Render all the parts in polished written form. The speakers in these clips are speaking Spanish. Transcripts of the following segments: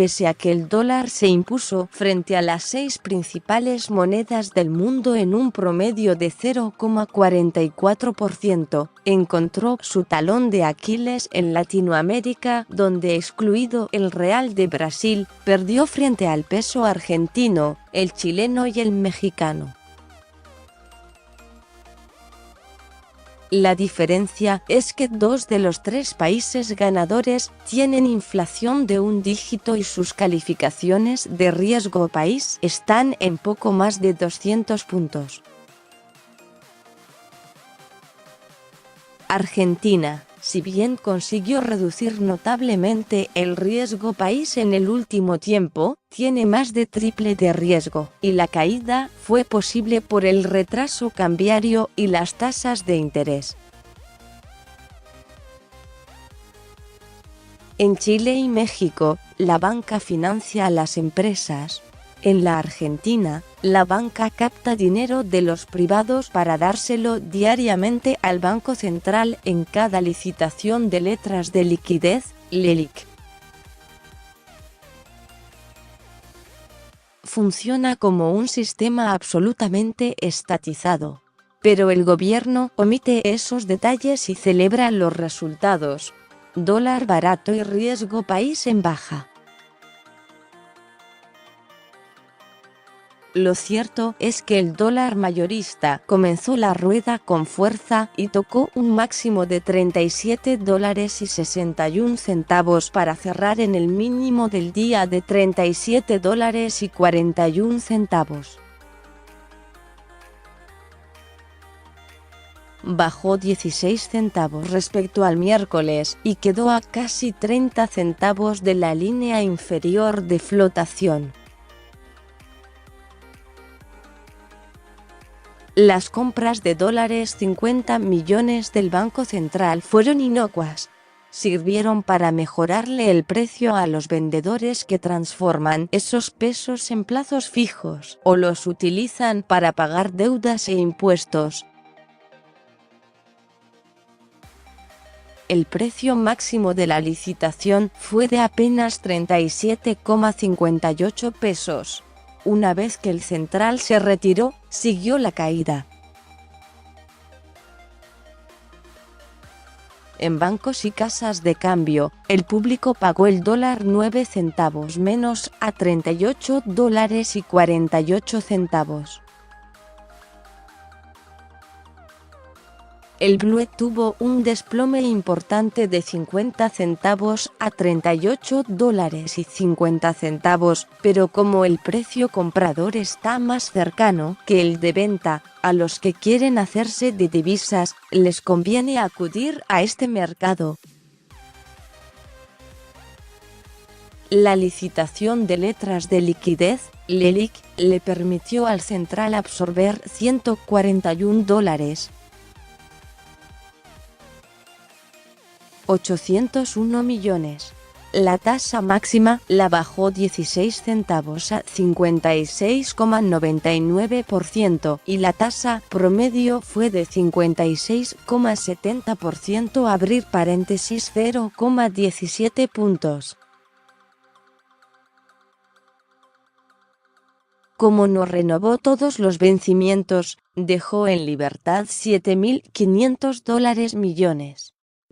pese a que el dólar se impuso frente a las 6 principales monedas del mundo en un promedio de 0,44%, encontró su talón de Aquiles en Latinoamérica, donde, excluido el real de Brasil, perdió frente al peso argentino, el chileno y el mexicano. La diferencia es que 2 de los 3 países ganadores tienen inflación de un dígito y sus calificaciones de riesgo país están en poco más de 200 puntos. Argentina, si bien consiguió reducir notablemente el riesgo país en el último tiempo, tiene más de triple de riesgo, y la caída fue posible por el retraso cambiario y las tasas de interés. En Chile y México, la banca financia a las empresas. En la Argentina, la banca capta dinero de los privados para dárselo diariamente al Banco Central en cada licitación de letras de liquidez, LELIQ. Funciona como un sistema absolutamente estatizado. Pero el gobierno omite esos detalles y celebra los resultados. Dólar barato y riesgo país en baja. Lo cierto es que el dólar mayorista comenzó la rueda con fuerza y tocó un máximo de $37.61 para cerrar en el mínimo del día de $37.41. Bajó 16 centavos respecto al miércoles y quedó a casi 30 centavos de la línea inferior de flotación. Las compras de $50 millones del Banco Central fueron inocuas. Sirvieron para mejorarle el precio a los vendedores que transforman esos pesos en plazos fijos o los utilizan para pagar deudas e impuestos. El precio máximo de la licitación fue de apenas 37,58 pesos. Una vez que el central se retiró, siguió la caída. En bancos y casas de cambio, el público pagó el dólar 9 centavos menos a $38.48. El blue tuvo un desplome importante de 50 centavos a $38.50, pero como el precio comprador está más cercano que el de venta, a los que quieren hacerse de divisas, les conviene acudir a este mercado. La licitación de letras de liquidez, LELIQ, le permitió al central absorber $141. 801 millones. La tasa máxima la bajó 16 centavos a 56,99% y la tasa promedio fue de 56,70%, abrir paréntesis 0,17 puntos. Como no renovó todos los vencimientos, dejó en libertad $7.500 millones.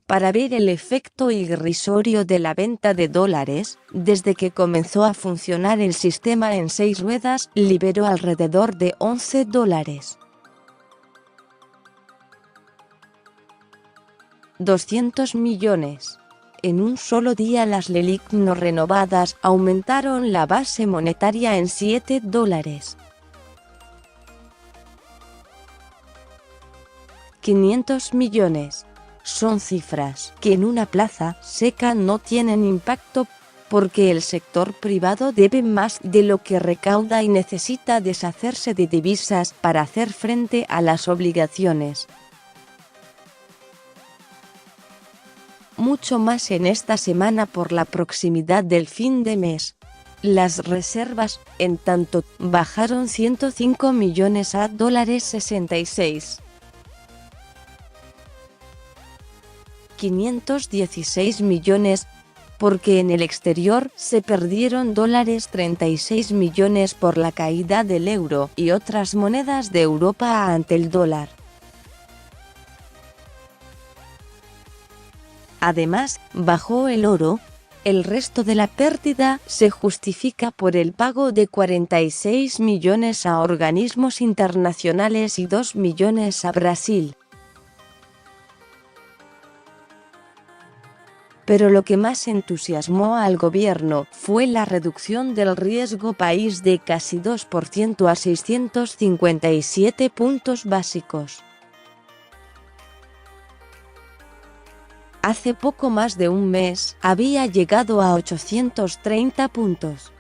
Para ver el efecto irrisorio de la venta de dólares, desde que comenzó a funcionar el sistema en 6 ruedas, liberó alrededor de $11. 200 millones. En un solo día las LELIQ no renovadas aumentaron la base monetaria en $7. 500 millones. Son cifras que en una plaza seca no tienen impacto, porque el sector privado debe más de lo que recauda y necesita deshacerse de divisas para hacer frente a las obligaciones. Mucho más en esta semana por la proximidad del fin de mes. Las reservas, en tanto, bajaron 105 millones a $66. 516 millones, porque en el exterior se perdieron $36 millones por la caída del euro y otras monedas de Europa ante el dólar. Además, bajó el oro. El resto de la pérdida se justifica por el pago de 46 millones a organismos internacionales y 2 millones a Brasil. Pero lo que más entusiasmó al gobierno fue la reducción del riesgo país de casi 2% a 657 puntos básicos. Hace poco más de un mes había llegado a 830 puntos.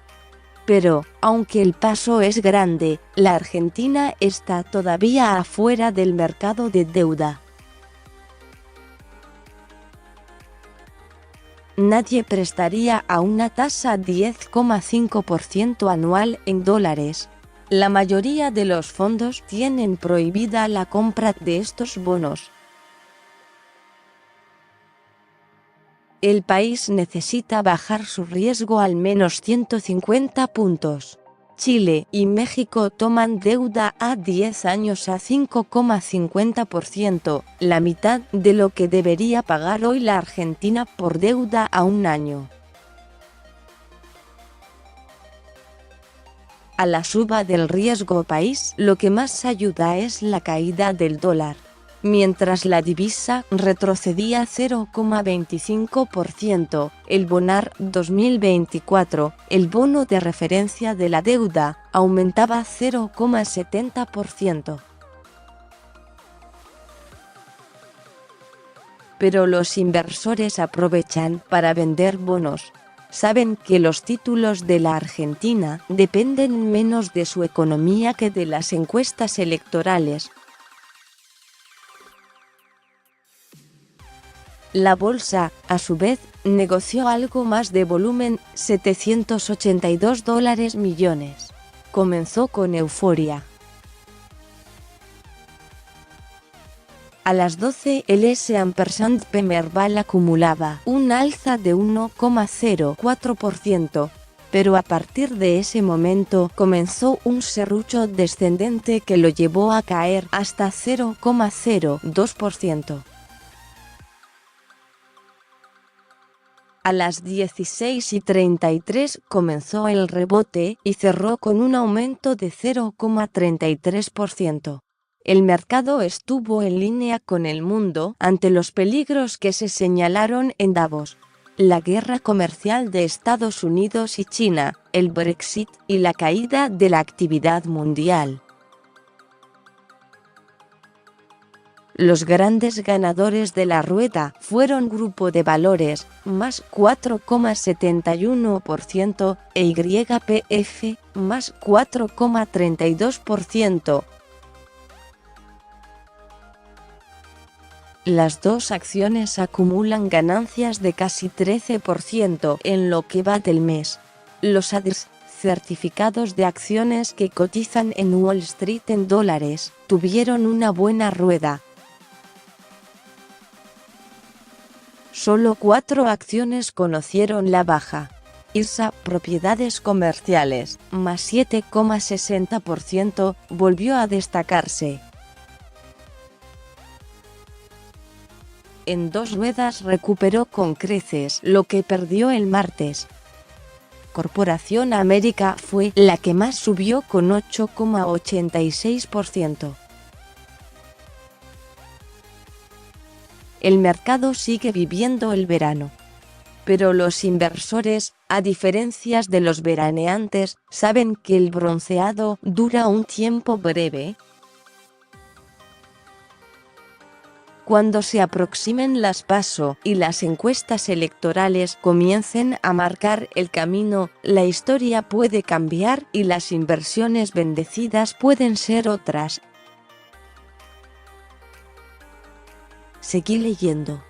Pero, aunque el paso es grande, la Argentina está todavía afuera del mercado de deuda. Nadie prestaría a una tasa 10,5% anual en dólares. La mayoría de los fondos tienen prohibida la compra de estos bonos. El país necesita bajar su riesgo al menos 150 puntos. Chile y México toman deuda a 10 años a 5,50%, la mitad de lo que debería pagar hoy la Argentina por deuda a un año. A la suba del riesgo país, lo que más ayuda es la caída del dólar. Mientras la divisa retrocedía 0,25%, el BONAR 2024, el bono de referencia de la deuda, aumentaba 0,70%. Pero los inversores aprovechan para vender bonos. Saben que los títulos de la Argentina dependen menos de su economía que de las encuestas electorales. La bolsa, a su vez, negoció algo más de volumen, $782 millones. Comenzó con euforia. A las 12 el S&P Merval acumulaba un alza de 1,04%, pero a partir de ese momento comenzó un serrucho descendente que lo llevó a caer hasta 0,02%. A las 16:33 comenzó el rebote y cerró con un aumento de 0,33%. El mercado estuvo en línea con el mundo ante los peligros que se señalaron en Davos: la guerra comercial de Estados Unidos y China, el Brexit y la caída de la actividad mundial. Los grandes ganadores de la rueda fueron Grupo de Valores, más 4,71%, e YPF, más 4,32%. Las dos acciones acumulan ganancias de casi 13% en lo que va del mes. Los ADRs, certificados de acciones que cotizan en Wall Street en dólares, tuvieron una buena rueda. Solo 4 acciones conocieron la baja. IRSA, propiedades comerciales, más 7,60%, volvió a destacarse. En dos ruedas recuperó con creces lo que perdió el martes. Corporación América fue la que más subió con 8,86%. El mercado sigue viviendo el verano. Pero los inversores, a diferencia de los veraneantes, saben que el bronceado dura un tiempo breve. Cuando se aproximen las PASO y las encuestas electorales comiencen a marcar el camino, la historia puede cambiar y las inversiones bendecidas pueden ser otras. Seguí leyendo.